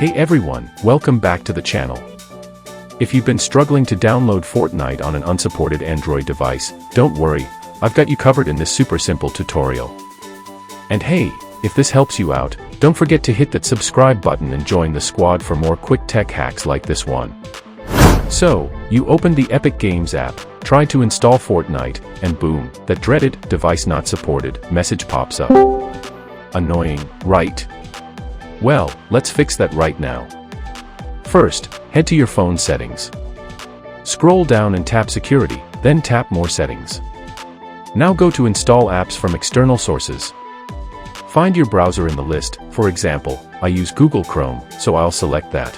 Hey everyone, welcome back to the channel. If you've been struggling to download Fortnite on an unsupported Android device, don't worry, I've got you covered in this super simple tutorial. And hey, if this helps you out, don't forget to hit that subscribe button and join the squad for more quick tech hacks like this one. So, you open the Epic Games app, try to install Fortnite, and boom, that dreaded "device not supported" message pops up. Annoying, right? Well, let's fix that right now. First, head to your phone settings. Scroll down and tap Security, then tap More Settings. Now go to Install Apps from External Sources. Find your browser in the list. For example, I use Google Chrome, so I'll select that.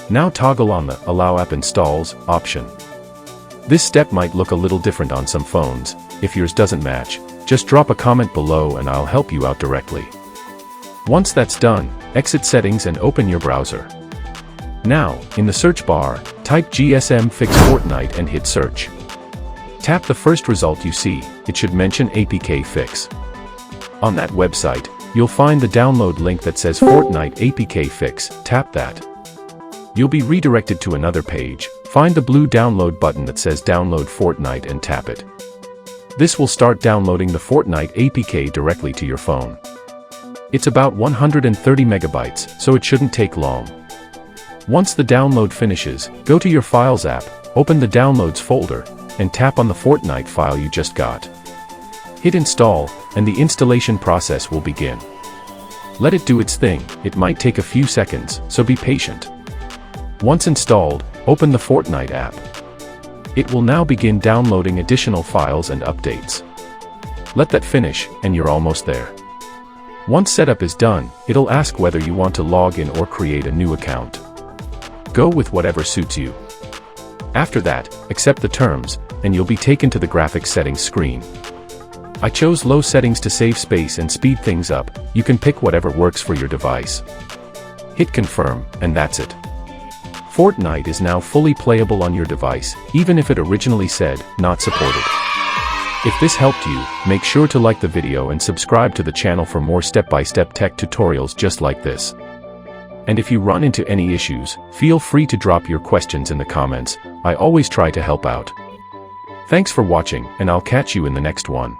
Now toggle on the Allow App Installs option. This step might look a little different on some phones. If yours doesn't match, just drop a comment below and I'll help you out directly. Once that's done, exit Settings and open your browser. Now, in the search bar, type GSM Fix Fortnite and hit search. Tap the first result you see. It should mention APK Fix. On that website, you'll find the download link that says Fortnite APK Fix. Tap that. You'll be redirected to another page. Find the blue download button that says Download Fortnite and tap it. This will start downloading the Fortnite APK directly to your phone. It's about 130 megabytes, so it shouldn't take long. Once the download finishes, go to your Files app, open the Downloads folder, and tap on the Fortnite file you just got. Hit Install, and the installation process will begin. Let it do its thing. It might take a few seconds, so be patient. Once installed, open the Fortnite app. It will now begin downloading additional files and updates. Let that finish, and you're almost there. Once setup is done, it'll ask whether you want to log in or create a new account. Go with whatever suits you. After that, accept the terms, and you'll be taken to the graphics settings screen. I chose low settings to save space and speed things up. You can pick whatever works for your device. Hit confirm, and that's it. Fortnite is now fully playable on your device, even if it originally said, not supported. If this helped you, make sure to like the video and subscribe to the channel for more step-by-step tech tutorials just like this. And if you run into any issues, feel free to drop your questions in the comments. I always try to help out. Thanks for watching, and I'll catch you in the next one.